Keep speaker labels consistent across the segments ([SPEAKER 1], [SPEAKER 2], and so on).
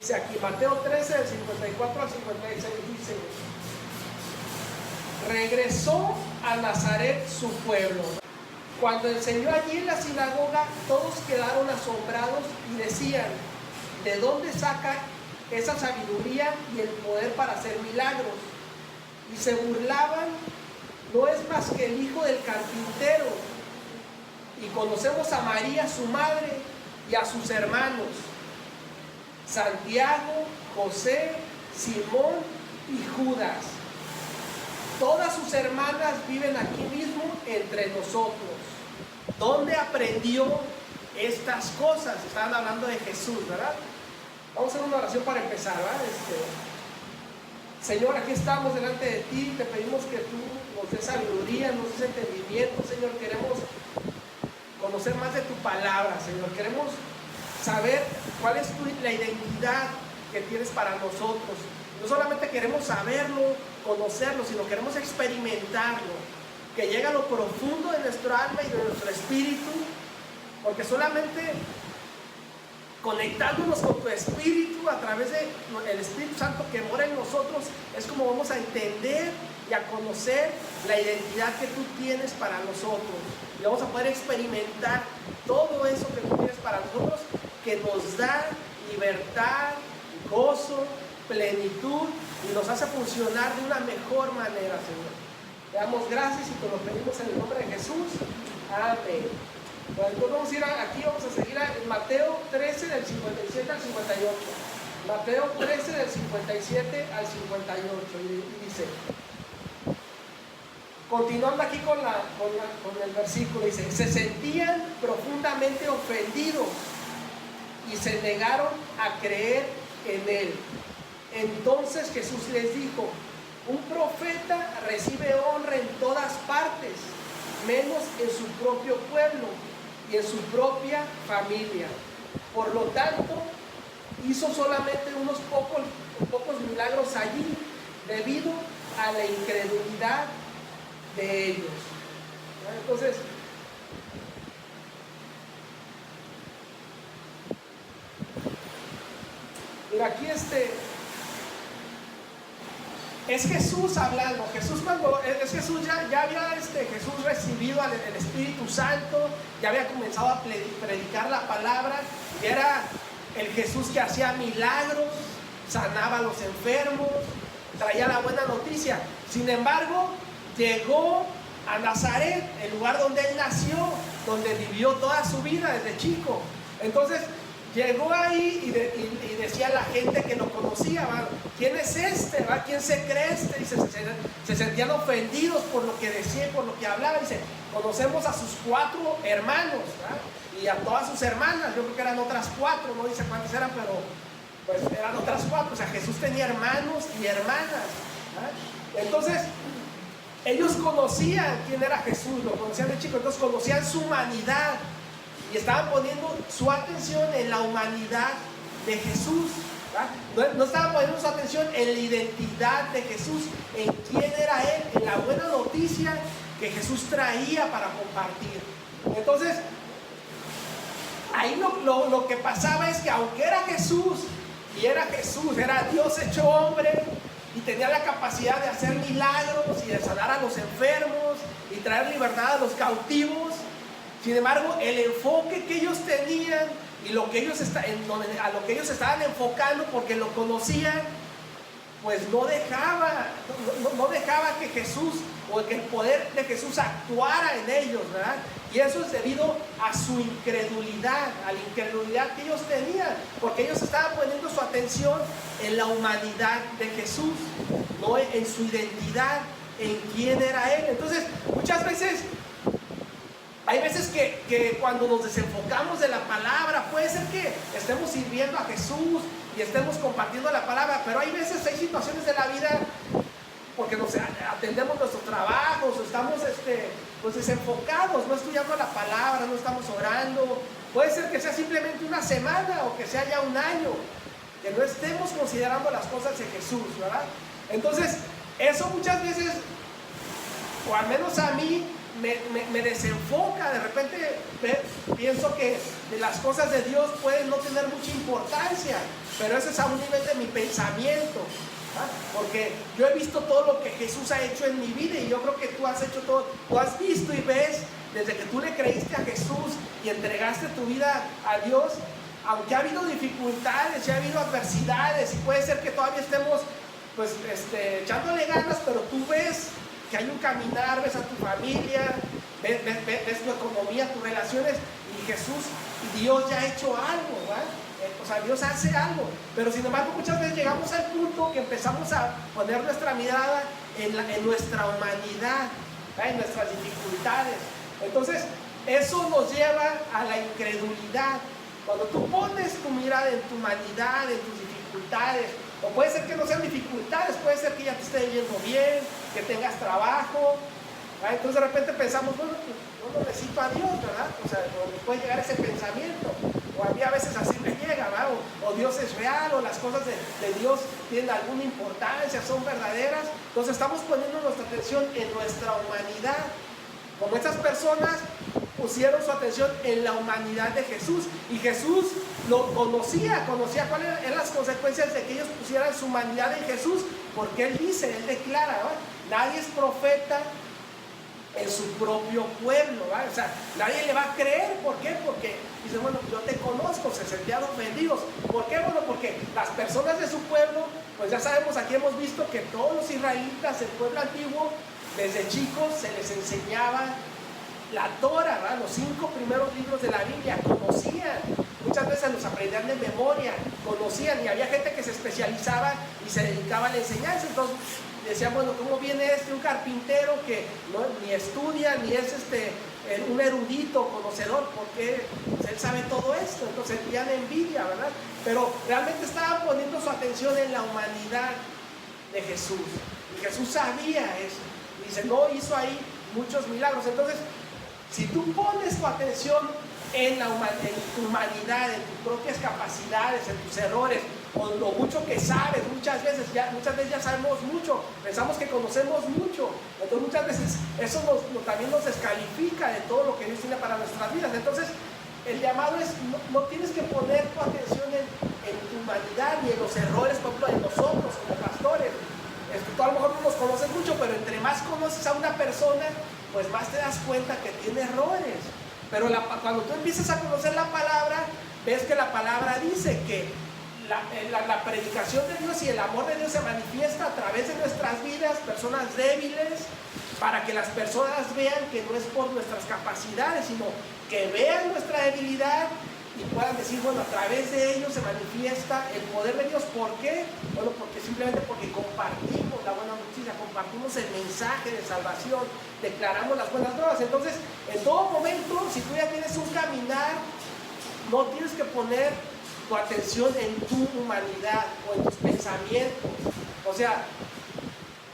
[SPEAKER 1] Dice aquí, Mateo 13, del 54 al 56, dice: regresó a Nazaret, su pueblo. Cuando enseñó allí en la sinagoga, todos quedaron asombrados y decían: ¿de dónde saca esa sabiduría y el poder para hacer milagros? Y se burlaban: no es más que el hijo del carpintero. Y conocemos a María, su madre, y a sus hermanos, Santiago, José, Simón y Judas. Todas sus hermanas viven aquí mismo entre nosotros. ¿Dónde aprendió estas cosas? Estaban hablando de Jesús, ¿verdad? Vamos a hacer una oración para empezar, ¿verdad? Señor, aquí estamos delante de ti. Te pedimos que tú nos des sabiduría, nos des entendimiento, Señor. Queremos conocer más de tu palabra, Señor. Queremos saber cuál es la identidad que tienes para nosotros. No solamente queremos saberlo, conocerlo, sino queremos experimentarlo, que llegue a lo profundo de nuestro alma y de nuestro espíritu, porque solamente conectándonos con tu espíritu a través del Espíritu Santo que mora en nosotros es como vamos a entender y a conocer la identidad que tú tienes para nosotros, y vamos a poder experimentar todo eso que tú tienes para nosotros, que nos da libertad, gozo, plenitud, y nos hace funcionar de una mejor manera, Señor. Te damos gracias y te lo pedimos en el nombre de Jesús. Amén. Bueno, entonces vamos a ir aquí, vamos a seguir en Mateo 13 del 57 al 58. Mateo 13 del 57 al 58, y dice, continuando aquí con el versículo, dice: se sentían profundamente ofendidos y se negaron a creer en él. Entonces Jesús les dijo: un profeta recibe honra en todas partes, menos en su propio pueblo y en su propia familia. Por lo tanto, hizo solamente unos pocos milagros allí, debido a la incredulidad de ellos. Entonces, mira, aquí es Jesús hablando. Jesús ya había Jesús recibido el Espíritu Santo, ya había comenzado a predicar la palabra, y era el Jesús que hacía milagros, sanaba a los enfermos, traía la buena noticia. Sin embargo, llegó a Nazaret, el lugar donde él nació, donde vivió toda su vida desde chico. Entonces llegó ahí y decía a la gente que lo conocía: ¿quién es este? ¿Va? ¿Quién se cree este? Y se sentían ofendidos por lo que decía, por lo que hablaba. Dice: conocemos a sus 4 hermanos, ¿va? Y a todas sus hermanas. Yo creo que eran otras 4, no dice cuántas eran, pero pues eran otras 4. O sea, Jesús tenía hermanos y hermanas, ¿va? Entonces ellos conocían quién era Jesús, lo conocían de chico, entonces conocían su humanidad y estaban poniendo su atención en la humanidad de Jesús, ¿verdad? No estaban poniendo su atención en la identidad de Jesús, en quién era él, en la buena noticia que Jesús traía para compartir. Entonces ahí lo que pasaba es que, aunque era Jesús, era Dios hecho hombre, y tenía la capacidad de hacer milagros y de sanar a los enfermos y traer libertad a los cautivos, sin embargo, el enfoque que ellos tenían y a lo que ellos estaban enfocando, porque lo conocían, pues no dejaba que Jesús, o que el poder de Jesús actuara en ellos, ¿verdad? Y eso es debido a su incredulidad, a la incredulidad que ellos tenían, porque ellos estaban poniendo su atención en la humanidad de Jesús, no en su identidad, en quién era él. Entonces, muchas veces hay veces que cuando nos desenfocamos de la palabra, puede ser que estemos sirviendo a Jesús y estemos compartiendo la palabra, pero hay situaciones de la vida, porque nos atendemos nuestros trabajos, estamos pues desenfocados, no estudiando la palabra, no estamos orando. Puede ser que sea simplemente una semana, o que sea ya un año, que no estemos considerando las cosas de Jesús, ¿verdad? Entonces, eso muchas veces, o al menos a mí, me desenfoca. De repente pienso que las cosas de Dios pueden no tener mucha importancia, pero eso es a un nivel de mi pensamiento. Porque yo he visto todo lo que Jesús ha hecho en mi vida, y yo creo que tú has hecho todo. Tú has visto y ves, desde que tú le creíste a Jesús y entregaste tu vida a Dios, aunque ha habido dificultades y ha habido adversidades, y puede ser que todavía estemos pues echándole ganas, pero tú ves que hay un caminar, ves a tu familia, ves tu economía, tus relaciones, y Jesús y Dios ya ha hecho algo, ¿verdad? O sea, Dios hace algo, pero sin embargo muchas veces llegamos al punto que empezamos a poner nuestra mirada en nuestra humanidad, ¿verdad? En nuestras dificultades. Entonces eso nos lleva a la incredulidad. Cuando tú pones tu mirada en tu humanidad, en tus dificultades, o puede ser que no sean dificultades, puede ser que ya te esté yendo bien, que tengas trabajo, ¿verdad? Entonces de repente pensamos, bueno, pues yo no necesito a Dios, ¿verdad? O sea, me puede llegar ese pensamiento, o a mí a veces así me llega, ¿verdad? O Dios es real, o las cosas de Dios tienen alguna importancia, son verdaderas. Entonces estamos poniendo nuestra atención en nuestra humanidad, como estas personas pusieron su atención en la humanidad de Jesús, y Jesús lo conocía cuáles eran las consecuencias de que ellos pusieran su humanidad en Jesús, porque Él declara, ¿verdad? Nadie es profeta en su propio pueblo, ¿verdad? O sea, nadie le va a creer. ¿Por qué? Porque dice, bueno, yo te conozco, se sentían ofendidos. ¿Por qué? Bueno, porque las personas de su pueblo, pues ya sabemos, aquí hemos visto que todos los israelitas del pueblo antiguo, desde chicos se les enseñaba la Torah, ¿verdad? Los 5 primeros libros de la Biblia, conocían, muchas veces los aprendían de memoria, conocían, y había gente que se especializaba y se dedicaba a la enseñanza. Entonces decían, bueno, ¿cómo viene un carpintero que no, ni estudia, ni es un erudito, conocedor, porque él sabe todo esto? Entonces sentían envidia, ¿verdad? Pero realmente estaban poniendo su atención en la humanidad de Jesús, y Jesús sabía eso. Dice, no hizo ahí muchos milagros. Entonces, si tú pones tu atención en tu humanidad, en tus propias capacidades, en tus errores, o lo mucho que sabes, muchas veces ya sabemos mucho, pensamos que conocemos mucho, entonces muchas veces eso también nos descalifica de todo lo que Dios tiene para nuestras vidas. Entonces, el llamado es, no tienes que poner tu atención en tu humanidad ni en los errores, por ejemplo, de nosotros como pastores. Tú a lo mejor no nos conoces mucho, pero entre más conoces a una persona, pues más te das cuenta que tiene errores. Pero cuando tú empiezas a conocer la palabra, ves que la palabra dice que la predicación de Dios y el amor de Dios se manifiesta a través de nuestras vidas, personas débiles, para que las personas vean que no es por nuestras capacidades, sino que vean nuestra debilidad y puedan decir, bueno, a través de ellos se manifiesta el poder de Dios. ¿Por qué? Bueno, simplemente porque compartimos la buena noticia, compartimos el mensaje de salvación, declaramos las buenas nuevas. Entonces, en todo momento, si tú ya tienes un caminar, no tienes que poner tu atención en tu humanidad o en tus pensamientos. O sea,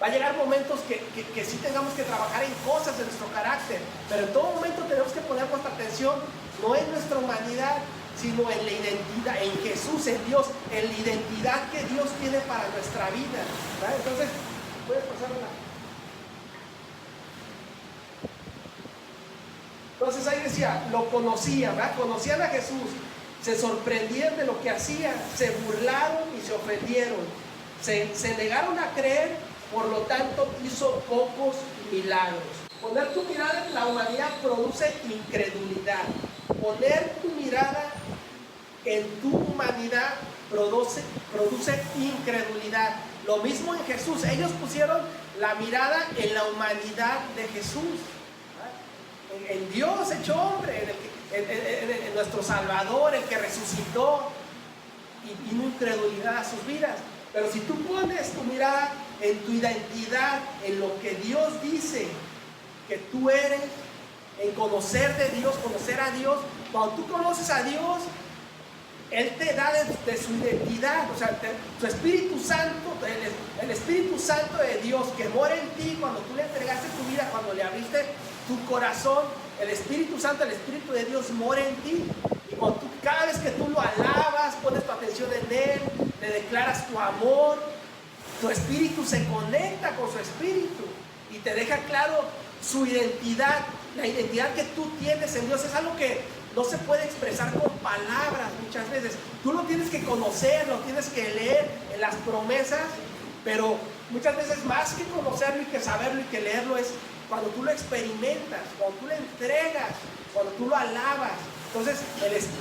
[SPEAKER 1] va a llegar momentos que sí tengamos que trabajar en cosas de nuestro carácter, pero en todo momento tenemos que poner nuestra atención no en nuestra humanidad, sino en la identidad, en Jesús, en Dios, en la identidad que Dios tiene para nuestra vida, ¿verdad? Entonces, puedes pasarla. Entonces ahí decía, lo conocían, ¿verdad? Conocían a Jesús, se sorprendían de lo que hacía, se burlaron y se ofendieron, se negaron a creer, por lo tanto hizo pocos milagros. Poner tu mirada en la humanidad produce incredulidad. Poner tu mirada en tu humanidad produce incredulidad. Lo mismo en Jesús. Ellos pusieron la mirada en la humanidad de Jesús, en Dios hecho hombre, en nuestro Salvador, el que resucitó, y vino incredulidad a sus vidas. Pero si tú pones tu mirada en tu identidad, en lo que Dios dice que tú eres, en conocer de Dios, conocer a Dios, cuando tú conoces a Dios, Él te da de su identidad, o sea, su Espíritu Santo, el Espíritu Santo de Dios que mora en ti cuando tú le entregaste tu vida, cuando le abriste tu corazón, el Espíritu Santo, el Espíritu de Dios mora en ti. Y cuando cada vez que tú lo alabas, pones tu atención en Él, le declaras tu amor, tu espíritu se conecta con su espíritu y te deja claro su identidad, la identidad que tú tienes en Dios es algo que no se puede expresar con palabras muchas veces. Tú lo tienes que conocer, lo tienes que leer en las promesas, pero muchas veces más que conocerlo y que saberlo y que leerlo es cuando tú lo experimentas, cuando tú lo entregas, cuando tú lo alabas. Entonces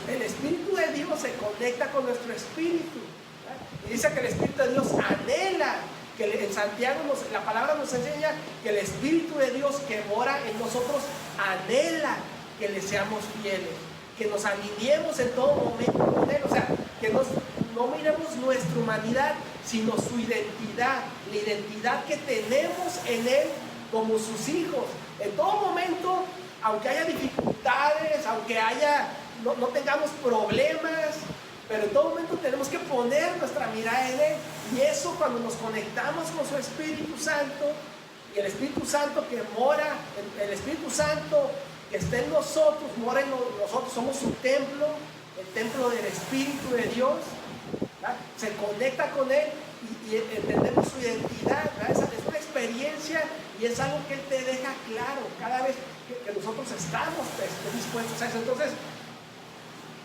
[SPEAKER 1] el Espíritu de Dios se conecta con nuestro espíritu, ¿verdad? Y dice que el Espíritu de Dios anhela, que en Santiago la palabra nos enseña que el Espíritu de Dios que mora en nosotros anhela que le seamos fieles, que nos alineemos en todo momento con Él. O sea, que no miremos nuestra humanidad, sino su identidad, la identidad que tenemos en Él como sus hijos. En todo momento, aunque haya dificultades, aunque no tengamos problemas, pero en todo momento tenemos que poner nuestra mirada en Él. Y eso, cuando nos conectamos con su Espíritu Santo, y el Espíritu Santo que mora, el Espíritu Santo que está en nosotros, mora en nosotros, somos su templo, el templo del Espíritu de Dios, ¿verdad? Se conecta con Él y entendemos su identidad, ¿verdad? Es una experiencia y es algo que Él te deja claro cada vez que nosotros estamos dispuestos a eso. Entonces,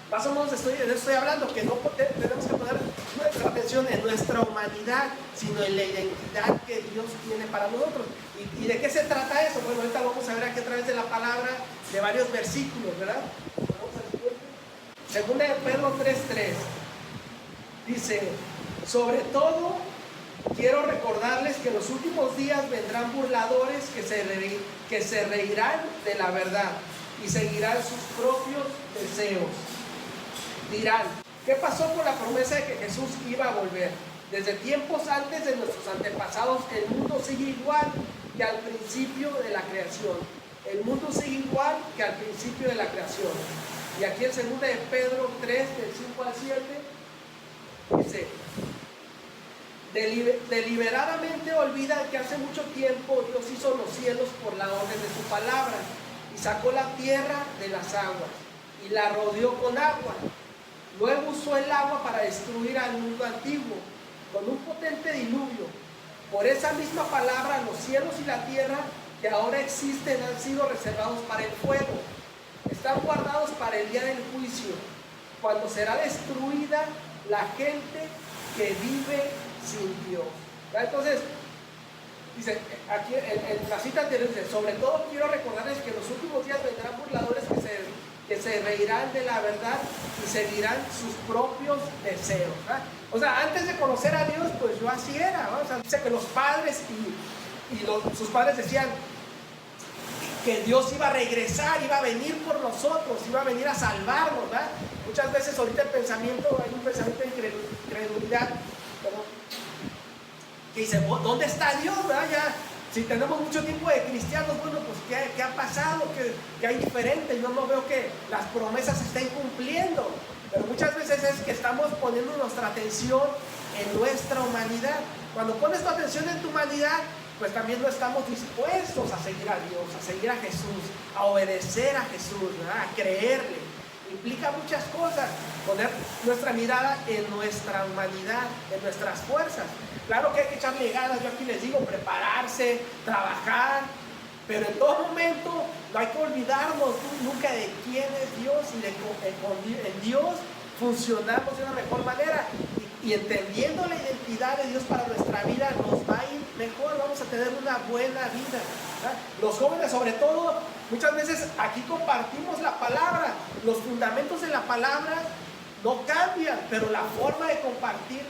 [SPEAKER 1] más o menos estoy hablando que no tenemos que poner nuestra atención en nuestra humanidad, sino en la identidad que Dios tiene para nosotros. ¿Y de qué se trata eso? Bueno, ahorita vamos a ver aquí a través de la palabra de varios versículos, ¿verdad? Segunda de Pedro 3:3 dice: sobre todo quiero recordarles que en los últimos días vendrán burladores que se reirán de la verdad y seguirán sus propios deseos. Dirán: ¿qué pasó con la promesa de que Jesús iba a volver? Desde tiempos antes de nuestros antepasados, el mundo sigue igual que al principio de la creación. El mundo sigue igual que al principio de la creación. Y aquí en 2 de Pedro 3, del 5 al 7, dice: deliberadamente olvidan que hace mucho tiempo Dios hizo los cielos por la orden de su palabra, y sacó la tierra de las aguas, y la rodeó con agua. Luego usó el agua para destruir al mundo antiguo, con un potente diluvio. Por esa misma palabra, los cielos y la tierra que ahora existen han sido reservados para el fuego. Están guardados para el día del juicio, cuando será destruida la gente que vive sin Dios. Entonces, dice, aquí en la cita anterior dice: sobre todo quiero recordarles que en los últimos días vendrán burladores que se reirán de la verdad y seguirán sus propios deseos, ¿verdad? O sea, antes de conocer a Dios, pues yo así era, ¿no? O sea, dice que los padres sus padres decían que Dios iba a regresar, iba a venir por nosotros, iba a venir a salvarnos, ¿verdad? Muchas veces ahorita hay un pensamiento de incredulidad, que dice: ¿dónde está Dios? ¿Verdad? Ya, si tenemos mucho tiempo de cristianos, bueno, pues ¿qué ha pasado? ¿Qué hay diferente? Yo no veo que las promesas se estén cumpliendo. Pero muchas veces es que estamos poniendo nuestra atención en nuestra humanidad. Cuando pones tu atención en tu humanidad, pues también no estamos dispuestos a seguir a Dios, a seguir a Jesús, a obedecer a Jesús, ¿verdad? A creerle. Implica muchas cosas, poner nuestra mirada en nuestra humanidad, en nuestras fuerzas. Claro que hay que echarle ganas, yo aquí les digo, prepararse, trabajar, pero en todo momento no hay que olvidarnos nunca de quién es Dios y de en Dios funcionamos de una mejor manera. Y entendiendo la identidad de Dios para nuestra vida, nos va a ir mejor, vamos a tener una buena vida, ¿verdad? Los jóvenes, sobre todo, muchas veces aquí compartimos la palabra, los fundamentos de la palabra no cambian, pero la forma de compartir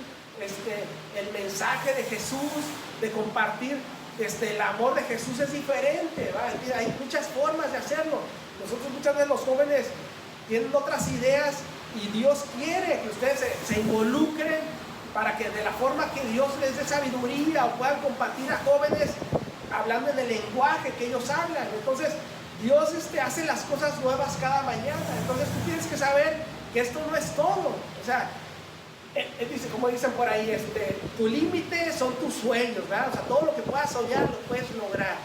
[SPEAKER 1] el mensaje de Jesús, de compartir el amor de Jesús es diferente, ¿verdad? Hay muchas formas de hacerlo. Nosotros muchas veces los jóvenes tienen otras ideas y Dios quiere que ustedes se involucren para que de la forma que Dios les dé sabiduría o puedan compartir a jóvenes hablando en el lenguaje que ellos hablan. Entonces Dios hace las cosas nuevas cada mañana. Entonces tú tienes que saber que esto no es todo. O sea, él dice, como dicen por ahí, tu límite son tus sueños, ¿verdad? O sea, todo lo que puedas soñar lo puedes lograr.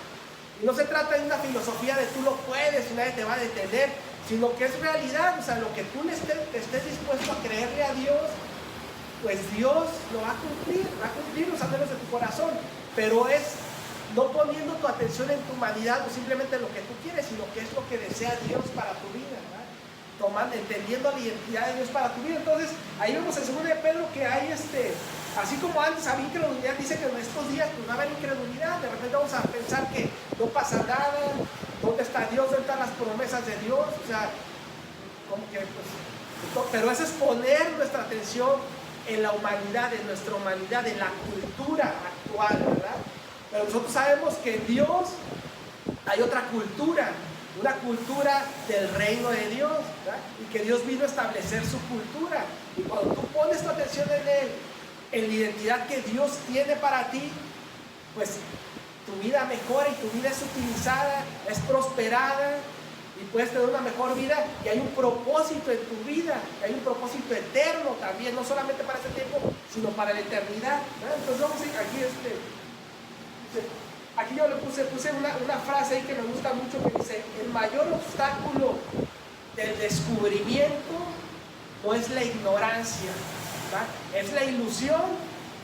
[SPEAKER 1] Y no se trata de una filosofía de tú lo puedes y nadie te va a detener, sino que es realidad. O sea, lo que tú estés dispuesto a creerle a Dios, pues Dios lo va a cumplir los anhelos de tu corazón. Pero es no poniendo tu atención en tu humanidad o simplemente en lo que tú quieres, sino que es lo que desea Dios para tu vida, ¿verdad? Entendiendo la identidad de Dios para tu vida. Entonces, ahí vemos en 2 de Pedro que hay así como antes había incredulidad, dice que en estos días pues va a haber incredulidad. De repente vamos a pensar que no pasa nada, ¿dónde está Dios? ¿Dónde están las promesas de Dios? O sea, como que pues, pero eso es poner nuestra atención en la humanidad, en nuestra humanidad, en la cultura actual, ¿verdad? Pero nosotros sabemos que en Dios hay otra cultura, una cultura del reino de Dios, ¿verdad? Y que Dios vino a establecer su cultura. Y cuando tú pones tu atención en Él, en la identidad que Dios tiene para ti, pues tu vida mejora y tu vida es utilizada, es prosperada y puedes tener una mejor vida, y hay un propósito en tu vida, hay un propósito eterno también, no solamente para este tiempo, sino para la eternidad, ¿verdad? Entonces vamos a ir aquí yo le puse una frase ahí que me gusta mucho, que dice: el mayor obstáculo del descubrimiento no es la ignorancia, ¿verdad? Es la ilusión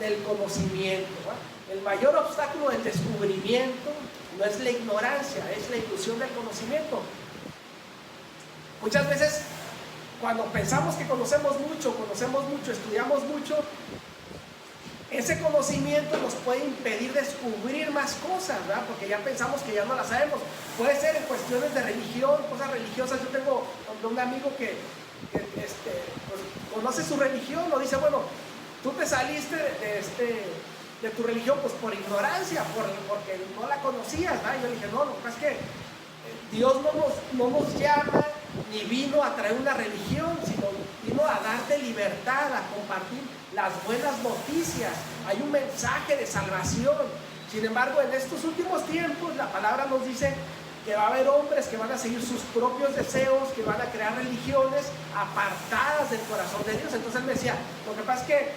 [SPEAKER 1] del conocimiento, ¿verdad? El mayor obstáculo del descubrimiento no es la ignorancia, es la ilusión del conocimiento. Muchas veces cuando pensamos que conocemos mucho, estudiamos mucho, ese conocimiento nos puede impedir descubrir más cosas, ¿verdad? Porque ya pensamos que ya no las sabemos. Puede ser en cuestiones de religión, cosas religiosas. Yo tengo un amigo que pues, conoce su religión, o dice: bueno, tú te saliste de tu religión pues por ignorancia, porque no la conocías, ¿verdad? Y yo le dije: no, lo que pasa es que Dios no nos llama ni vino a traer una religión, sino vino a darte libertad, a compartir las buenas noticias. Hay un mensaje de salvación. Sin embargo, en estos últimos tiempos la palabra nos dice que va a haber hombres que van a seguir sus propios deseos, que van a crear religiones apartadas del corazón de Dios. Entonces él me decía: lo que pasa es que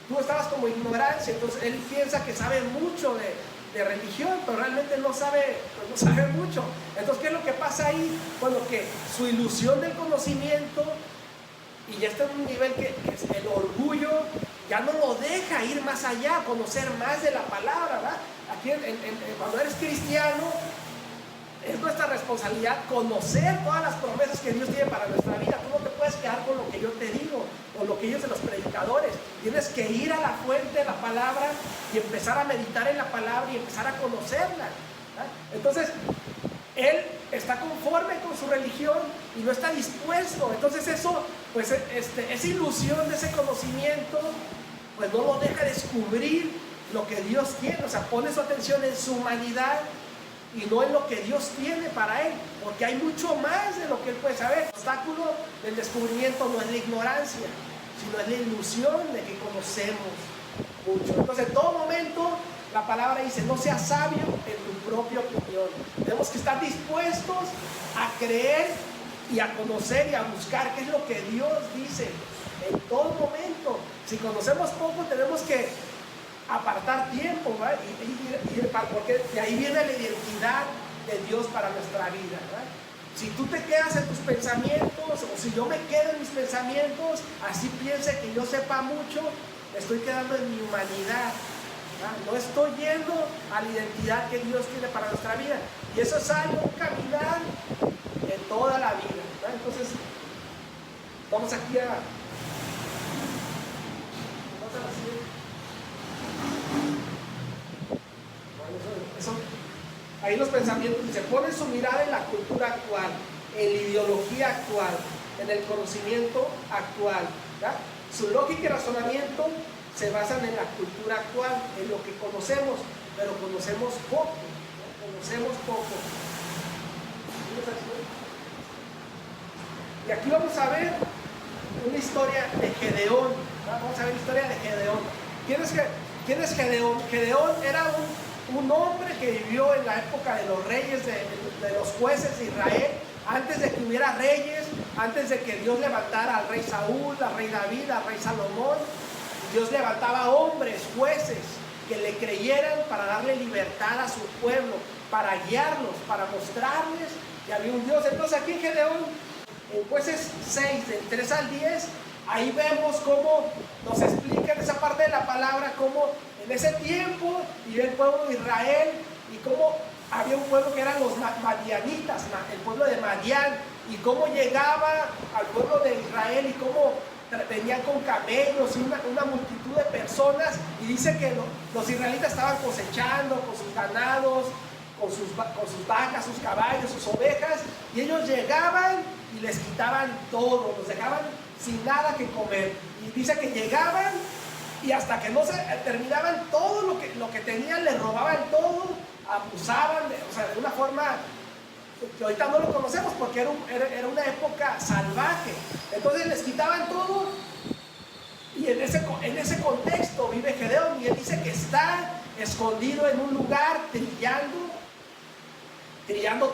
[SPEAKER 1] tú estabas como ignorancia. Entonces él piensa que sabe mucho de religión, pero realmente no sabe mucho. Entonces, ¿qué es lo que pasa ahí? Bueno, que su ilusión del conocimiento, y ya está en un nivel que es el orgullo, ya no lo deja ir más allá, conocer más de la palabra, ¿verdad? Aquí cuando eres cristiano, es nuestra responsabilidad conocer todas las promesas que Dios tiene para nuestra vida. Tú no te puedes quedar con lo que yo te digo, con lo que ellos de los predicadores. Tienes que ir a la fuente de la palabra y empezar a meditar en la palabra y empezar a conocerla, ¿verdad? Entonces, él está conforme con su religión y no está dispuesto. Entonces eso, pues esa ilusión de ese conocimiento, pues no lo deja descubrir lo que Dios tiene. O sea, pone su atención en su humanidad y no en lo que Dios tiene para él, porque hay mucho más de lo que él puede saber. El obstáculo del descubrimiento no es la ignorancia, sino es la ilusión de que conocemos mucho. Entonces, en todo momento la palabra dice: no seas sabio en tu propia opinión. Tenemos que estar dispuestos a creer y a conocer y a buscar qué es lo que Dios dice en todo momento. Si conocemos poco, tenemos que apartar tiempo, ¿verdad? Porque de ahí viene la identidad de Dios para nuestra vida, ¿verdad? Si tú te quedas en tus pensamientos, o si yo me quedo en mis pensamientos, así piense que yo sepa mucho, me estoy quedando en mi humanidad, ¿verdad? No estoy yendo a la identidad que Dios tiene para nuestra vida. Y eso es algo, un caminar en toda la vida, ¿verdad? Entonces, vamos aquí a la siguiente. Ahí los pensamientos se ponen su mirada en la cultura actual, en la ideología actual, en el conocimiento actual, ¿verdad? Su lógica y razonamiento se basan en la cultura actual, en lo que conocemos, pero conocemos poco, ¿no? Conocemos poco. Y aquí vamos a ver una historia de Gedeón, ¿verdad? Vamos a ver la historia de Gedeón. ¿Quién es Gedeón? Gedeón era un hombre que vivió en la época de los reyes, de los jueces de Israel, antes de que hubiera reyes, antes de que Dios levantara al rey Saúl, al rey David, al rey Salomón. Dios levantaba hombres, jueces, que le creyeran para darle libertad a su pueblo, para guiarlos, para mostrarles que había un Dios. Entonces aquí en Gedeón, en Jueces 6, del 3 al 10, ahí vemos cómo nos explica en esa parte de la palabra, cómo en ese tiempo y el pueblo de Israel y cómo había un pueblo que eran los madianitas, el pueblo de Madián, y cómo llegaba al pueblo de Israel y cómo venían con camellos y una multitud de personas, y dice que los israelitas estaban cosechando con sus ganados, con sus vacas, sus caballos, sus ovejas, y ellos llegaban y les quitaban todo, los dejaban sin nada que comer. Y dice que llegaban y hasta que no se terminaban todo lo que tenían, les robaban todo, abusaban, o sea, de una forma que ahorita no lo conocemos porque era una época salvaje. Entonces les quitaban todo, y en ese contexto vive Gedeón, y él dice que está escondido en un lugar trillando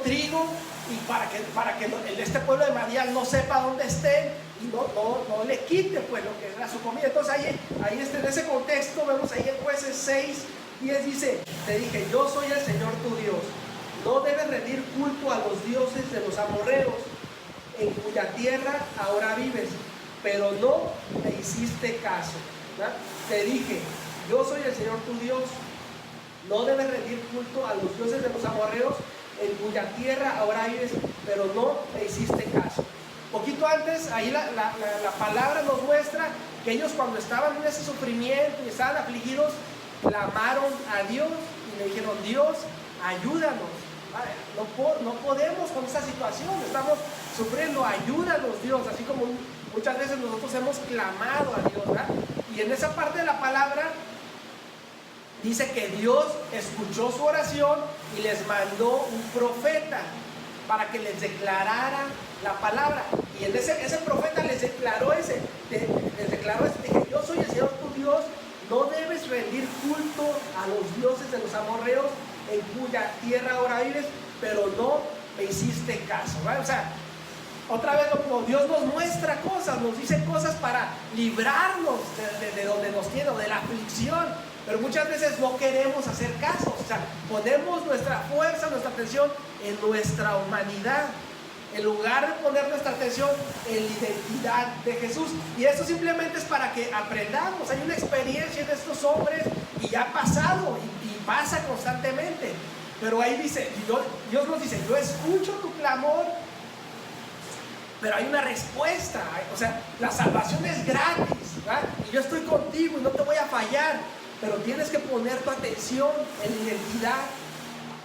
[SPEAKER 1] trigo, y para que este pueblo de Madián no sepa dónde esté y no le quite pues lo que era su comida. Entonces ahí en ese contexto vemos ahí en Jueces 6:10 dice: te dije, yo soy el Señor tu Dios, no debes rendir culto a los dioses de los amorreos, en cuya tierra ahora vives, pero no me hiciste caso, ¿verdad? Te dije, yo soy el Señor tu Dios, no debes rendir culto a los dioses de los amorreos, en cuya tierra ahora vives, pero no me hiciste caso. Poquito antes, ahí la palabra nos muestra que ellos, cuando estaban en ese sufrimiento y estaban afligidos, clamaron a Dios y le dijeron: Dios, ayúdanos, no podemos con esta situación, estamos sufriendo, ayúdanos Dios, así como muchas veces nosotros hemos clamado a Dios, ¿verdad? Y en esa parte de la palabra dice que Dios escuchó su oración y les mandó un profeta para que les declarara la palabra. Y en ese profeta les declaró dije: yo soy el Señor tu Dios, no debes rendir culto a los dioses de los amorreos, en cuya tierra ahora vives, pero no me hiciste caso, ¿verdad? O sea, otra vez Dios nos muestra cosas, nos dice cosas para librarnos de donde nos tiene, de la aflicción. Pero muchas veces no queremos hacer caso, o sea, ponemos nuestra fuerza, nuestra atención en nuestra humanidad, en lugar de poner nuestra atención en la identidad de Jesús. Y eso simplemente es para que aprendamos. Hay una experiencia de estos hombres y ya ha pasado y pasa constantemente. Pero ahí dice, Dios nos dice: yo escucho tu clamor, pero hay una respuesta. O sea, la salvación es gratis, ¿verdad? Y yo estoy contigo y no te voy a fallar. Pero tienes que poner tu atención en la identidad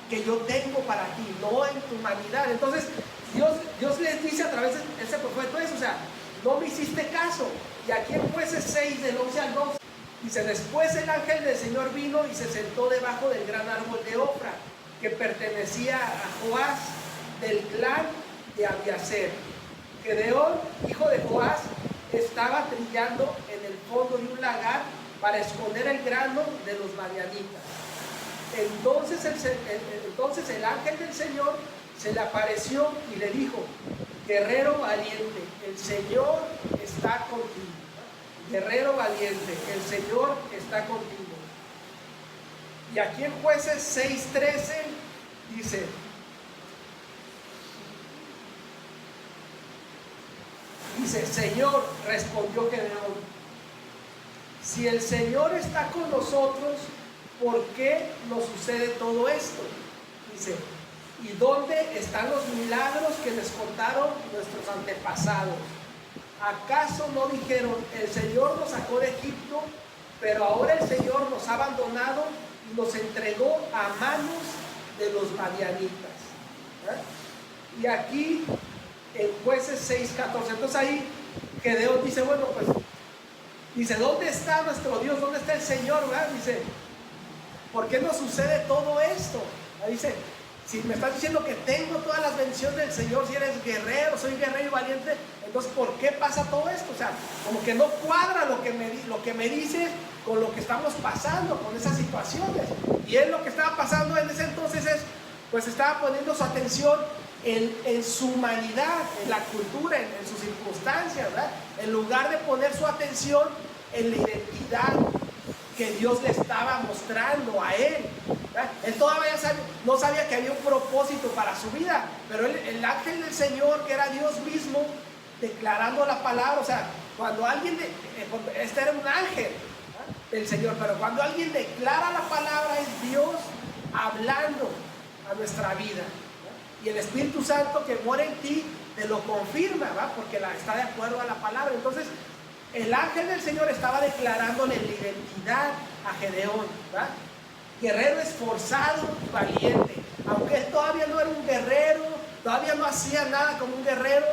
[SPEAKER 1] que yo tengo para ti, no en tu humanidad. Entonces, Dios les dice a través de ese profeta eso, o sea, no me hiciste caso. Y aquí en Jueces 6, del 11 al 12, dice: después el ángel del Señor vino y se sentó debajo del gran árbol de Ofra, que pertenecía a Joás, del clan de Abiaser. Gedeón, hijo de Joás, estaba trillando en el fondo de un lagar para esconder el grano de los madianitas. Entonces el ángel del Señor se le apareció y le dijo: guerrero valiente, el Señor está contigo. Guerrero valiente, el Señor está contigo. Y aquí en Jueces 6:13 dice: Señor, respondió Gedeón, si el Señor está con nosotros, ¿por qué nos sucede todo esto? Dice: ¿y dónde están los milagros que les contaron nuestros antepasados? ¿Acaso no dijeron: el Señor nos sacó de Egipto, pero ahora el Señor nos ha abandonado y nos entregó a manos de los madianitas? ¿Eh? Y aquí en Jueces 6:14, entonces ahí Gedeón dice: bueno, pues, dice, ¿dónde está nuestro Dios? ¿Dónde está el Señor? ¿Verdad? Dice, ¿por qué nos sucede todo esto? Dice, si me estás diciendo que tengo todas las bendiciones del Señor, si eres guerrero, soy guerrero y valiente, entonces ¿por qué pasa todo esto? O sea, como que no cuadra lo que me dices con lo que estamos pasando, con esas situaciones. Y él, lo que estaba pasando en ese entonces pues estaba poniendo su atención en su humanidad, en la cultura, en sus circunstancias, ¿verdad? En lugar de poner su atención en la identidad que Dios le estaba mostrando a él, ¿verdad? Él todavía no sabía que había un propósito para su vida, pero el ángel del Señor, que era Dios mismo, declarando la palabra, o sea, cuando alguien, este era un ángel, ¿verdad?, del Señor, pero cuando alguien declara la palabra, es Dios hablando a nuestra vida, ¿no? Y el Espíritu Santo que mora en ti te lo confirma, ¿va? Porque está de acuerdo a la palabra. Entonces el ángel del Señor estaba declarándole la identidad a Gedeón, ¿va? Guerrero esforzado y valiente. Aunque él todavía no era un guerrero, todavía no hacía nada como un guerrero,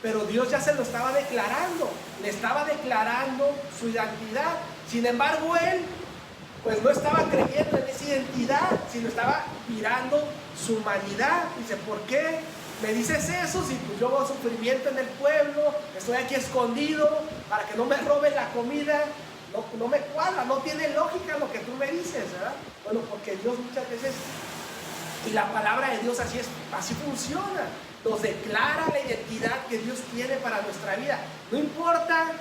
[SPEAKER 1] pero Dios ya se lo estaba declarando, le estaba declarando su identidad. Sin embargo, él pues no estaba creyendo en esa identidad, sino estaba mirando su humanidad. Dice, ¿por qué me dices eso? Si pues yo hago sufrimiento en el pueblo, estoy aquí escondido para que no me roben la comida. No me cuadra, no tiene lógica lo que tú me dices, ¿verdad? Bueno, porque Dios muchas veces, y la palabra de Dios así funciona, nos declara la identidad que Dios tiene para nuestra vida. No importa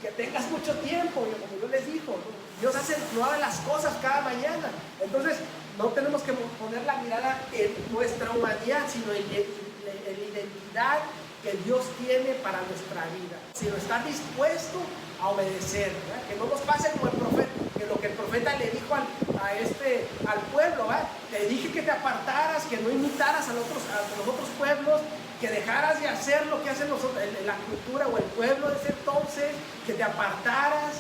[SPEAKER 1] que tengas mucho tiempo, como yo les digo, Dios no hace las cosas cada mañana. Entonces no tenemos que poner la mirada en nuestra humanidad, sino en la identidad que Dios tiene para nuestra vida, sino estar dispuesto a obedecer, ¿verdad? Que no nos pase como el profeta, que lo que el profeta le dijo al pueblo, ¿verdad? Te dije que te apartaras, que no imitaras a los otros pueblos, que dejaras de hacer lo que hacen la cultura o el pueblo de ese entonces, que te apartaras.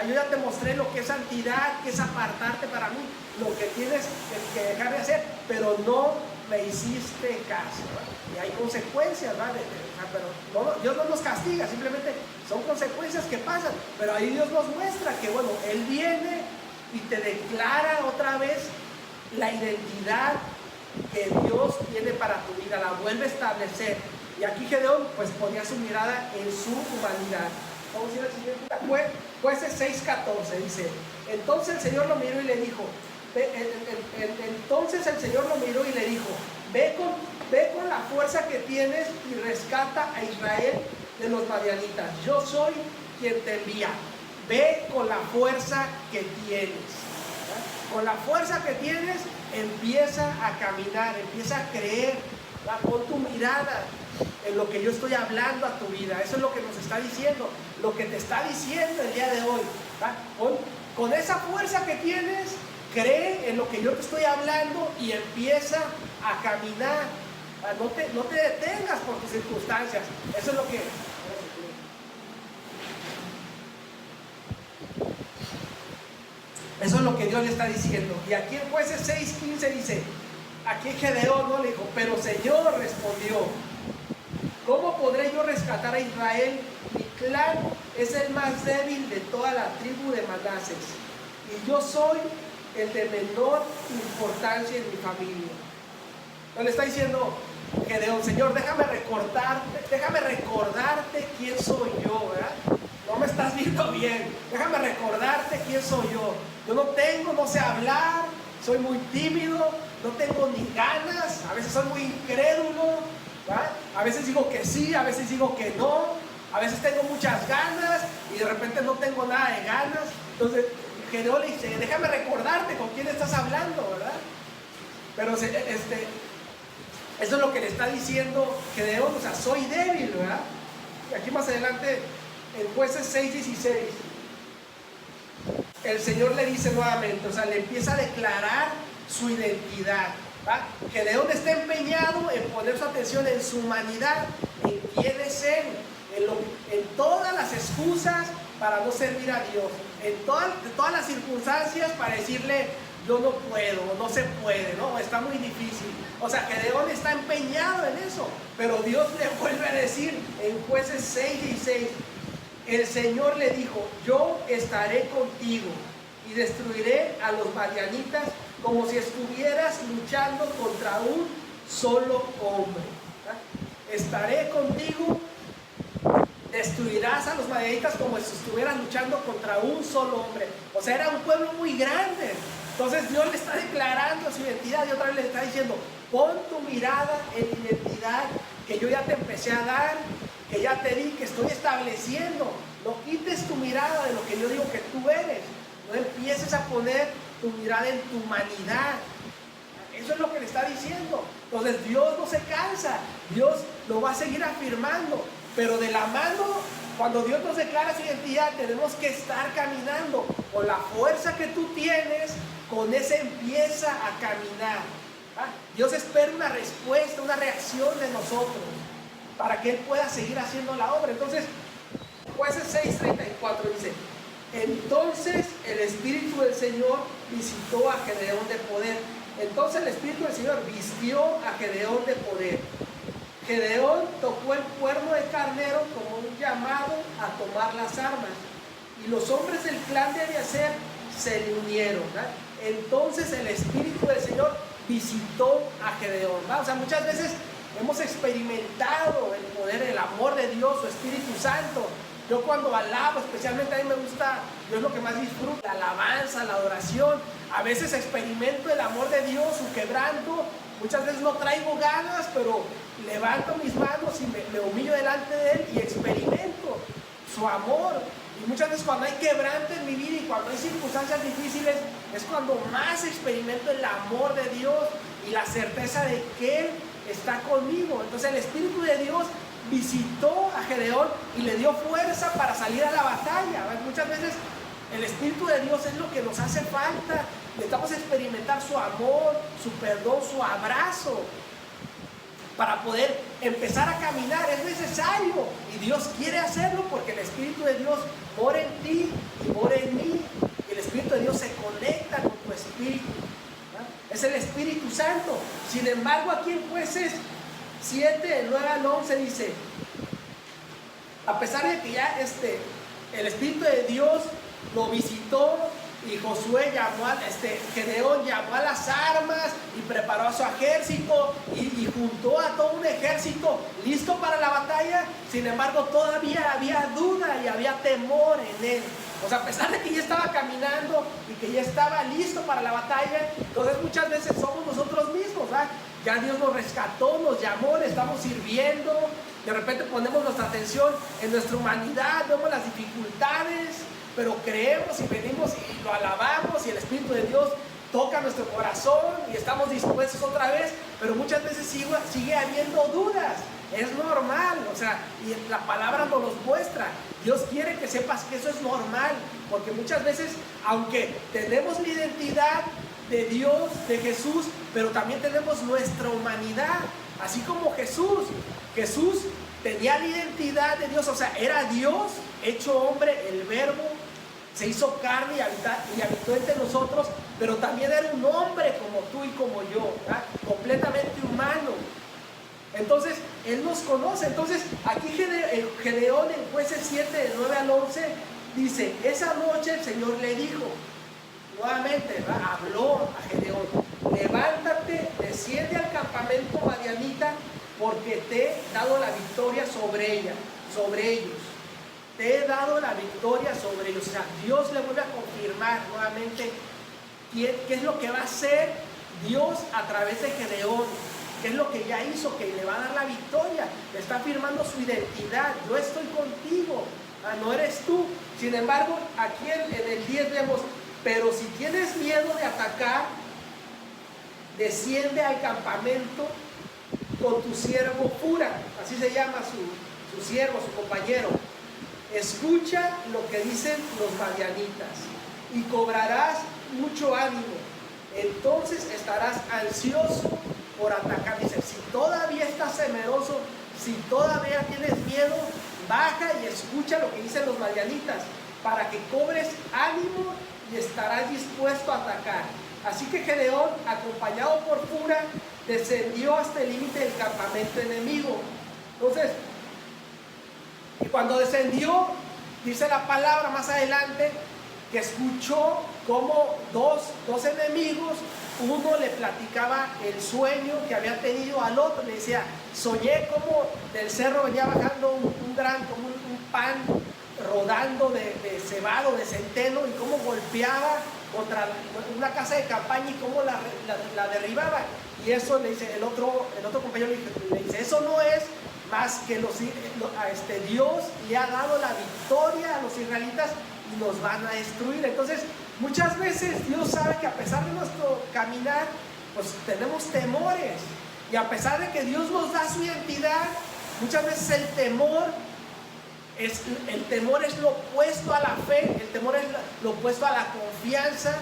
[SPEAKER 1] Yo ya te mostré lo que es santidad, que es apartarte para mí, lo que tienes que dejar de hacer, pero no me hiciste caso, ¿verdad? Y hay consecuencias, ¿verdad? Pero Dios no nos castiga, simplemente son consecuencias que pasan. Pero ahí Dios nos muestra que, bueno, Él viene y te declara otra vez la identidad que Dios tiene para tu vida, la vuelve a establecer. Y aquí Gedeón pues ponía su mirada en su humanidad. Vamos a ir al siguiente. Jueces 6:14 dice, entonces el Señor lo miró y le dijo, ve con la fuerza que tienes y rescata a Israel de los madianitas. Yo soy quien te envía. Ve con la fuerza que tienes. ¿Verdad? Con la fuerza que tienes, empieza a caminar, empieza a creer. ¿Verdad? Pon tu mirada en lo que yo estoy hablando a tu vida. Eso es lo que nos está diciendo, lo que te está diciendo el día de hoy. Con esa fuerza que tienes, cree en lo que yo te estoy hablando y empieza a caminar. No te detengas por tus circunstancias. Eso es lo que... Eso es lo que Dios le está diciendo. Y aquí en Jueces 6:15 dice, aquí Gedeón no le dijo, pero Señor respondió, ¿cómo podré yo rescatar a Israel? Mi clan es el más débil de toda la tribu de Manases, y yo soy el de menor importancia en mi familia. No le está diciendo Gedeón, Señor, déjame recordarte quién soy yo, ¿verdad? No me estás viendo bien, déjame recordarte quién soy yo. Yo no sé hablar, soy muy tímido, no tengo ni ganas, a veces soy muy incrédulo, ¿verdad? A veces digo que sí, a veces digo que no, a veces tengo muchas ganas y de repente no tengo nada de ganas. Entonces Gedeón le dice, déjame recordarte con quién estás hablando, ¿verdad? Pero eso es lo que le está diciendo Gedeón, o sea, soy débil, ¿verdad? Y aquí más adelante, en Jueces 6:16, el Señor le dice nuevamente, o sea, le empieza a declarar su identidad, ¿va? Gedeón está empeñado en poner su atención en su humanidad, en quién es él, en todas las excusas para no servir a Dios, en todas las circunstancias para decirle, yo no puedo, no se puede, ¿no? Está muy difícil. O sea, Gedeón está empeñado en eso, pero Dios le vuelve a decir en Jueces 6:16, el Señor le dijo, yo estaré contigo y destruiré a los madianitas como si estuvieras luchando contra un solo hombre. ¿Verdad? Estaré contigo, destruirás a los madianitas como si estuvieras luchando contra un solo hombre. O sea, era un pueblo muy grande. Entonces Dios le está declarando su identidad y otra vez le está diciendo, pon tu mirada en la identidad que yo ya te empecé a dar, que ya te di, que estoy estableciendo. No quites tu mirada de lo que yo digo que tú eres. No empieces a poner tu mirada en tu humanidad. Eso es lo que le está diciendo. Entonces Dios no se cansa, Dios lo va a seguir afirmando, pero de la mano cuando Dios nos declara su identidad, tenemos que estar caminando. Con la fuerza que tú tienes, con esa empieza a caminar. Dios espera una respuesta, una reacción de nosotros, para que Él pueda seguir haciendo la obra. Entonces, Jueces 6:34 dice: entonces el Espíritu del Señor visitó a Gedeón de poder. Entonces el Espíritu del Señor vistió a Gedeón de poder. Gedeón tocó el cuerno de carnero como un llamado a tomar las armas. Y los hombres del clan de Abiezer se le unieron. ¿Verdad? Entonces el Espíritu del Señor visitó a Gedeón. ¿Verdad? O sea, muchas veces hemos experimentado el poder, el amor de Dios, su Espíritu Santo. Yo cuando alabo, especialmente a mí me gusta, yo es lo que más disfruto, la alabanza, la adoración. A veces experimento el amor de Dios, su quebranto. Muchas veces no traigo ganas, pero levanto mis manos y me humillo delante de Él y experimento su amor. Y muchas veces cuando hay quebranto en mi vida y cuando hay circunstancias difíciles, es cuando más experimento el amor de Dios y la certeza de que Él está conmigo. Entonces el Espíritu de Dios visitó a Gedeón y le dio fuerza para salir a la batalla. Muchas veces el Espíritu de Dios es lo que nos hace falta. Necesitamos experimentar su amor, su perdón, su abrazo para poder empezar a caminar. Es necesario y Dios quiere hacerlo porque el Espíritu de Dios mora en ti y mora en mí. El Espíritu de Dios se conecta con tu espíritu. Es el Espíritu Santo. Sin embargo, aquí en Jueces 7, del 9 al 11 dice: a pesar de que ya el Espíritu de Dios lo visitó y Josué Gedeón llamó a las armas y preparó a su ejército y juntó a todo un ejército listo para la batalla, sin embargo todavía había duda y había temor en él. O sea, a pesar de que ya estaba caminando y que ya estaba listo para la batalla, entonces muchas veces somos nosotros mismos, ¿verdad? Ya Dios nos rescató, nos llamó, le estamos sirviendo, de repente ponemos nuestra atención en nuestra humanidad, vemos las dificultades, pero creemos y venimos y lo alabamos y el Espíritu de Dios toca nuestro corazón y estamos dispuestos otra vez, pero muchas veces sigue habiendo dudas. Es normal, o sea, y la palabra nos los muestra. Dios quiere que sepas que eso es normal, porque muchas veces, aunque tenemos la identidad de Dios, de Jesús, pero también tenemos nuestra humanidad, así como Jesús tenía la identidad de Dios, o sea, era Dios hecho hombre, el Verbo se hizo carne y habitó entre nosotros, pero también era un hombre como tú y como yo, ¿verdad? Completamente humano. Entonces, Él nos conoce. Entonces, aquí Gedeón en Jueces 7, del 9 al 11, dice: esa noche el Señor le dijo, nuevamente, ¿verdad? Habló a Gedeón: levántate, desciende al campamento madianita, porque te he dado la victoria sobre ellos. Te he dado la victoria sobre ellos. O sea, Dios le vuelve a confirmar nuevamente qué es lo que va a hacer Dios a través de Gedeón. ¿Qué es lo que ya hizo? Que le va a dar la victoria. Le está afirmando su identidad. Yo estoy contigo. No eres tú. Sin embargo, aquí en el 10 vemos: pero si tienes miedo de atacar, desciende al campamento con tu siervo Pura. Así se llama su siervo, su compañero. Escucha lo que dicen los madianitas y cobrarás mucho ánimo. Entonces estarás ansioso por atacar. Dice: si todavía estás temeroso, si todavía tienes miedo, baja y escucha lo que dicen los madianitas, para que cobres ánimo y estarás dispuesto a atacar. Así que Gedeón, acompañado por Pura, descendió hasta el límite del campamento enemigo. Entonces, y cuando descendió, dice la palabra más adelante, que escuchó como dos enemigos, uno le platicaba el sueño que había tenido al otro, le decía: soñé como del cerro venía bajando un pan rodando de cebado, de centeno, y cómo golpeaba contra una casa de campaña y cómo la derribaba. Y eso le dice el otro compañero, le dice: eso no es más que Dios le ha dado la victoria a los israelitas y nos van a destruir. Entonces, muchas veces Dios sabe que a pesar de nuestro caminar, pues tenemos temores, y a pesar de que Dios nos da su identidad, muchas veces el temor El temor es lo opuesto a la fe, el temor es lo opuesto a la confianza.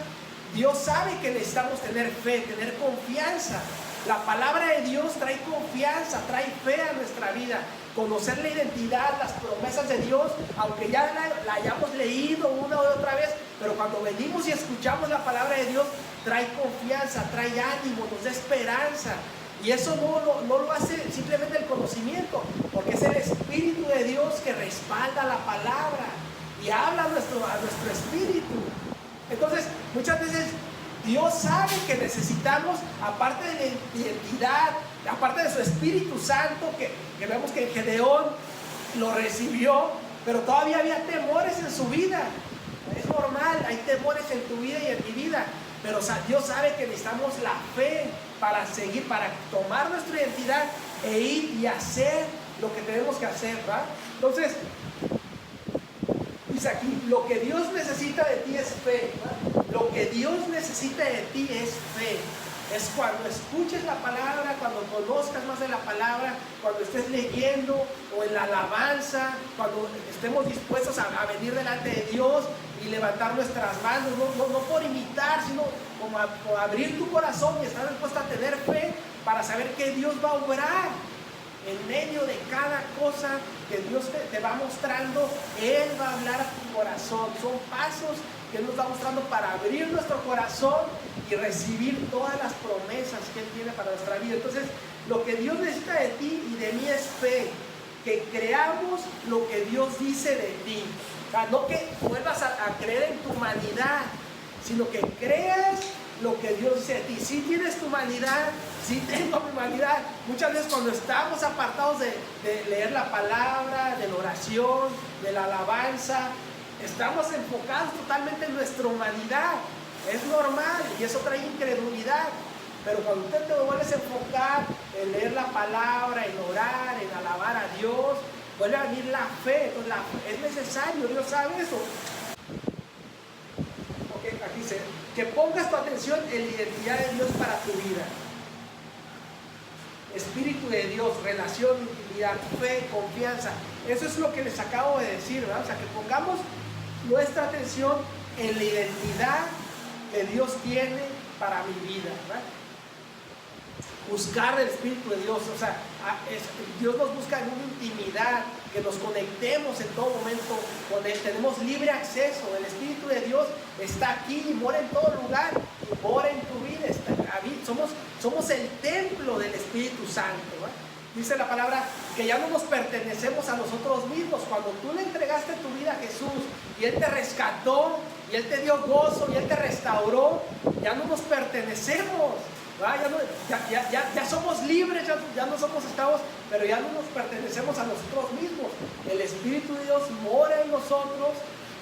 [SPEAKER 1] Dios sabe que necesitamos tener fe, tener confianza. La palabra de Dios trae confianza, trae fe a nuestra vida. Conocer la identidad, las promesas de Dios, aunque ya la hayamos leído una y otra vez, pero cuando venimos y escuchamos la palabra de Dios, trae confianza, trae ánimo, nos da esperanza. Y eso no lo hace simplemente el conocimiento, porque es el Espíritu de Dios que respalda la palabra y habla a nuestro espíritu. Entonces, muchas veces Dios sabe que necesitamos, aparte de la identidad, aparte de su Espíritu Santo, que vemos que Gedeón lo recibió, pero todavía había temores en su vida. Es normal, hay temores en tu vida y en mi vida, pero Dios sabe que necesitamos la fe para seguir, para tomar nuestra identidad e ir y hacer lo que tenemos que hacer, ¿verdad? Entonces, dice aquí, lo que Dios necesita de ti es fe, ¿verdad? Lo que Dios necesita de ti es fe. Es cuando escuches la palabra, cuando conozcas más de la palabra, cuando estés leyendo o en la alabanza, cuando estemos dispuestos a venir delante de Dios y levantar nuestras manos, no por imitar, sino como abrir tu corazón y estar dispuesto a tener fe para saber que Dios va a obrar en medio de cada cosa que Dios te va mostrando. Él va a hablar a tu corazón. Son pasos que Él nos va mostrando para abrir nuestro corazón y recibir todas las promesas que Él tiene para nuestra vida. Entonces, lo que Dios necesita de ti y de mí es fe, que creamos lo que Dios dice de ti. O sea, no que vuelvas a creer en tu humanidad, sino que creas lo que Dios dice de ti. Si tienes tu humanidad, si tengo mi humanidad. Muchas veces cuando estamos apartados de leer la palabra, de la oración, de la alabanza, estamos enfocados totalmente en nuestra humanidad. Es normal y eso trae incredulidad. Pero cuando usted te vuelves a enfocar en leer la palabra, en orar, en alabar a Dios, vuelve a venir la fe. Entonces es necesario, Dios sabe eso. Okay, aquí dice, que pongas tu atención en la identidad de Dios para tu vida. Espíritu de Dios, relación, intimidad, fe, confianza. Eso es lo que les acabo de decir, ¿verdad? O sea, que pongamos nuestra atención en la identidad que Dios tiene para mi vida, ¿verdad? Buscar el Espíritu de Dios, o sea, Dios nos busca en una intimidad, que nos conectemos en todo momento con Él. Tenemos libre acceso. El Espíritu de Dios está aquí y mora en todo lugar, y mora en tu vida. Somos el templo del Espíritu Santo, ¿verdad? Dice la palabra que ya no nos pertenecemos a nosotros mismos. Cuando tú le entregaste tu vida a Jesús y Él te rescató y Él te dio gozo y Él te restauró, ya no nos pertenecemos. Ya somos libres, ya no somos esclavos, pero ya no nos pertenecemos a nosotros mismos. El Espíritu de Dios mora en nosotros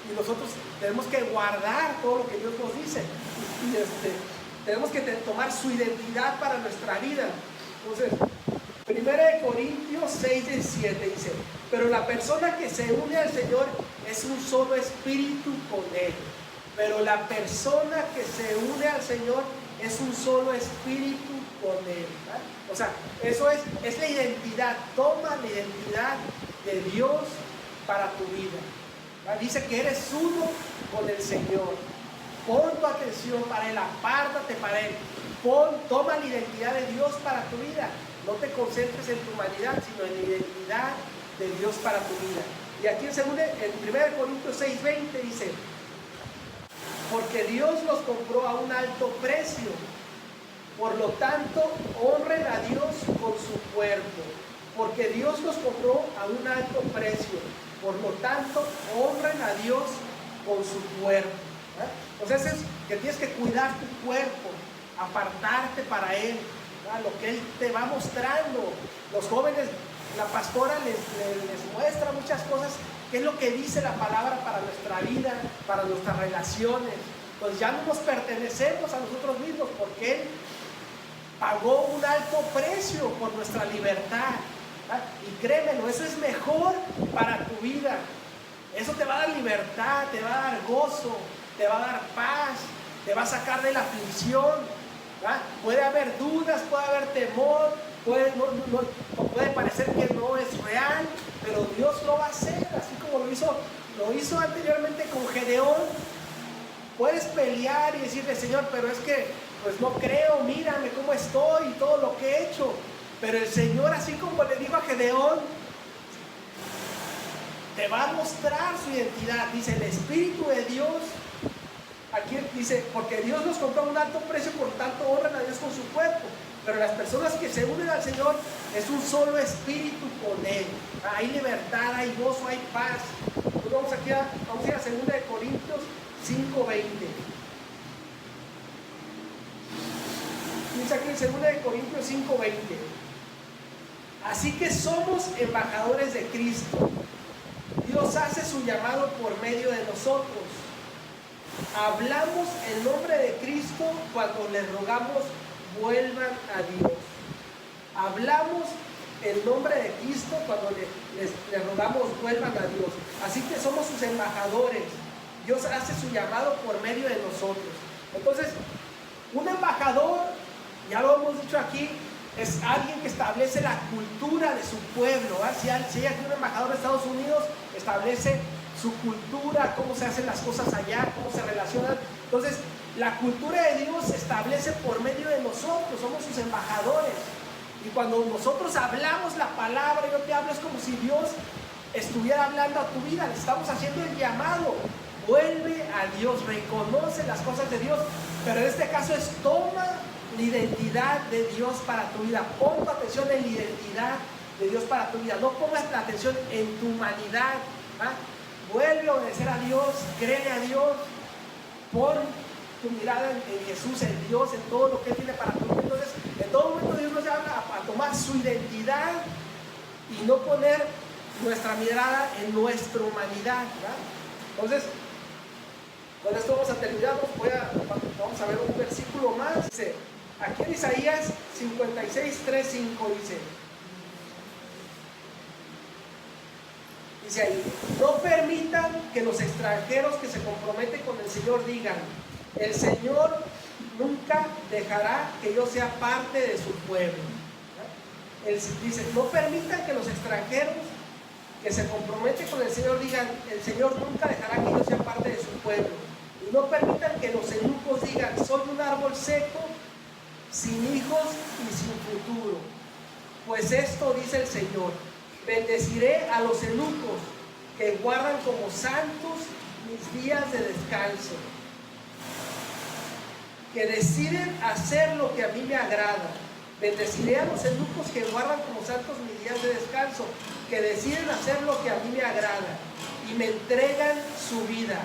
[SPEAKER 1] y nosotros tenemos que guardar todo lo que Dios nos dice. Tenemos que tomar su identidad para nuestra vida. Entonces, 1 Corintios 6:17 dice, pero la persona que se une al Señor es un solo espíritu con Él. Pero la persona que se une al Señor es un solo espíritu con Él, ¿verdad? O sea, eso es la identidad. Toma la identidad de Dios para tu vida, ¿verdad? Dice que eres uno con el Señor. Pon tu atención para Él, apártate para Él. Toma la identidad de Dios para tu vida. No te concentres en tu humanidad, sino en la identidad de Dios para tu vida. Y aquí en 1 Corintios 6:20 dice, porque Dios los compró a un alto precio, por lo tanto honren a Dios con su cuerpo, porque Dios los compró a un alto precio, por lo tanto honren a Dios con su cuerpo, ¿verdad? Entonces es que tienes que cuidar tu cuerpo, apartarte para Él, ¿verdad? Lo que Él te va mostrando. Los jóvenes, la pastora les muestra muchas cosas. ¿Qué es lo que dice la palabra para nuestra vida, para nuestras relaciones? Pues ya no nos pertenecemos a nosotros mismos, porque Él pagó un alto precio por nuestra libertad, ¿verdad? Y créemelo, eso es mejor para tu vida. Eso te va a dar libertad, te va a dar gozo, te va a dar paz, te va a sacar de la aflicción, ¿verdad? Puede haber dudas, puede haber temor, puede parecer que no es real, pero Dios lo va a hacer, así como como lo hizo anteriormente con Gedeón. Puedes pelear y decirle, Señor, pero es que pues no creo, mírame cómo estoy y todo lo que he hecho. Pero el Señor, así como le dijo a Gedeón, te va a mostrar su identidad. Dice, el Espíritu de Dios, aquí dice, porque Dios nos compró a un alto precio, por tanto honran a Dios con su cuerpo. Pero las personas que se unen al Señor es un solo espíritu con Él. Hay libertad, hay gozo, hay paz. Pues vamos a ir a 2 de Corintios 5:20. Dice aquí en 2 de Corintios 5:20. Así que somos embajadores de Cristo. Dios hace su llamado por medio de nosotros. Hablamos en nombre de Cristo cuando les rogamos vuelvan a Dios. Hablamos en nombre de Cristo cuando les rogamos vuelvan a Dios. Así que somos sus embajadores. Dios hace su llamado por medio de nosotros. Entonces, un embajador, ya lo hemos dicho aquí, es alguien que establece la cultura de su pueblo. Si hay aquí un embajador de Estados Unidos, establece su cultura, cómo se hacen las cosas allá, cómo se relacionan. Entonces, la cultura de Dios se establece por medio de nosotros, somos sus embajadores. Y cuando nosotros hablamos la palabra, yo te hablo, es como si Dios estuviera hablando a tu vida. Le estamos haciendo el llamado. Vuelve a Dios, reconoce las cosas de Dios. Pero en este caso es toma la identidad de Dios para tu vida. Pon tu atención en la identidad de Dios para tu vida. No pongas la atención en tu humanidad. Vuelve a obedecer a Dios, créele a Dios. Pon tu mirada en Jesús, en Dios, en todo lo que Él tiene para tu vida. Entonces, en todo momento Dios nos llama a tomar su identidad y no poner nuestra mirada en nuestra humanidad, ¿verdad? Entonces, con esto vamos a terminar. Vamos a ver un versículo más. Dice, aquí en Isaías 56, 3, 5 dice ahí, no permitan que los extranjeros que se comprometen con el Señor digan, el Señor nunca dejará que yo sea parte de su pueblo. Él dice, no permitan que los extranjeros que se comprometen con el Señor digan, el Señor nunca dejará que yo sea parte de su pueblo. Y no permitan que los eunucos digan, soy un árbol seco, sin hijos y sin futuro. Pues esto dice el Señor, bendeciré a los eunucos que guardan como santos mis días de descanso, que deciden hacer lo que a mí me agrada. Bendeciré a los eunucos que guardan como santos mis días de descanso, que deciden hacer lo que a mí me agrada y me entregan su vida.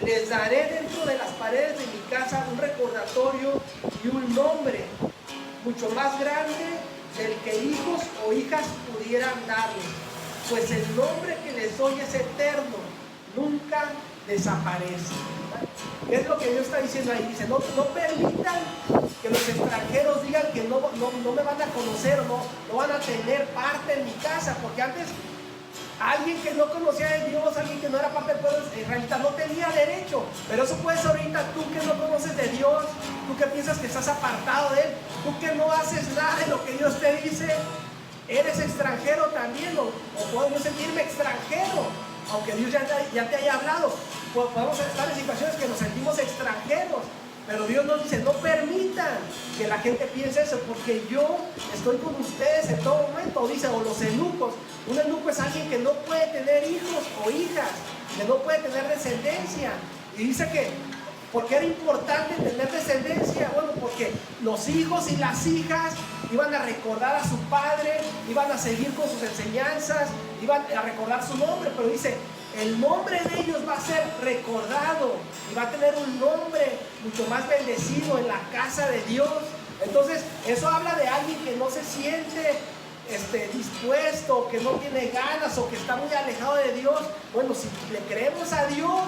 [SPEAKER 1] Les daré dentro de las paredes de mi casa un recordatorio y un nombre mucho más grande del que hijos o hijas pudieran darles, pues el nombre que les doy es eterno, nunca desaparece. ¿Qué es lo que Dios está diciendo ahí? Dice, no permitan que los extranjeros digan que no me van a conocer o no van a tener parte en mi casa, porque antes alguien que no conocía de Dios, alguien que no era parte del pueblo israelita, no tenía derecho. Pero eso puedes ahorita, tú que no conoces de Dios, tú que piensas que estás apartado de Él, tú que no haces nada de lo que Dios te dice, eres extranjero también, o puedo sentirme extranjero, aunque Dios ya te haya hablado. Podemos estar en situaciones que nos sentimos extranjeros, pero Dios nos dice, no permitan que la gente piense eso, porque yo estoy con ustedes en todo momento. Dice, o los eunucos. Un eunuco es alguien que no puede tener hijos o hijas, que no puede tener descendencia. Y dice que, ¿por qué era importante tener descendencia? Bueno, porque los hijos y las hijas iban a recordar a su padre, iban a seguir con sus enseñanzas, iban a recordar su nombre, pero dice, el nombre de ellos va a ser recordado y va a tener un nombre mucho más bendecido en la casa de Dios. Entonces, eso habla de alguien que no se siente dispuesto, que no tiene ganas o que está muy alejado de Dios. Bueno, si le creemos a Dios,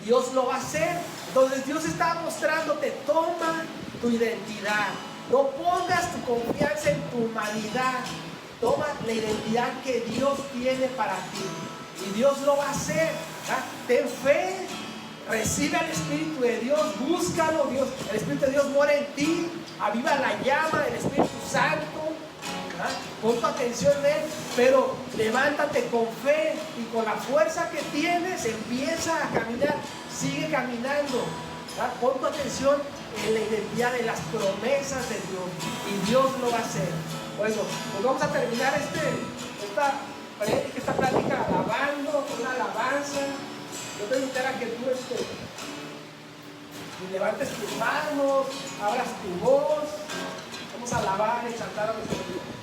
[SPEAKER 1] Dios lo va a hacer. Entonces Dios está mostrándote, toma tu identidad, no pongas tu confianza en tu humanidad, toma la identidad que Dios tiene para ti y Dios lo va a hacer. Ten fe, recibe al Espíritu de Dios, búscalo. El Espíritu de Dios mora en ti, aviva la llama del Espíritu Santo. ¿Ah? Pon tu atención en Él, pero levántate con fe y con la fuerza que tienes, empieza a caminar, sigue caminando. ¿Ah? Pon tu atención en la identidad de las promesas de Dios y Dios lo va a hacer. Bueno, pues vamos a terminar esta plática alabando, con una alabanza. Yo te invito a que tú levantes tus manos, abras tu voz, vamos a alabar y cantar a nuestro Dios.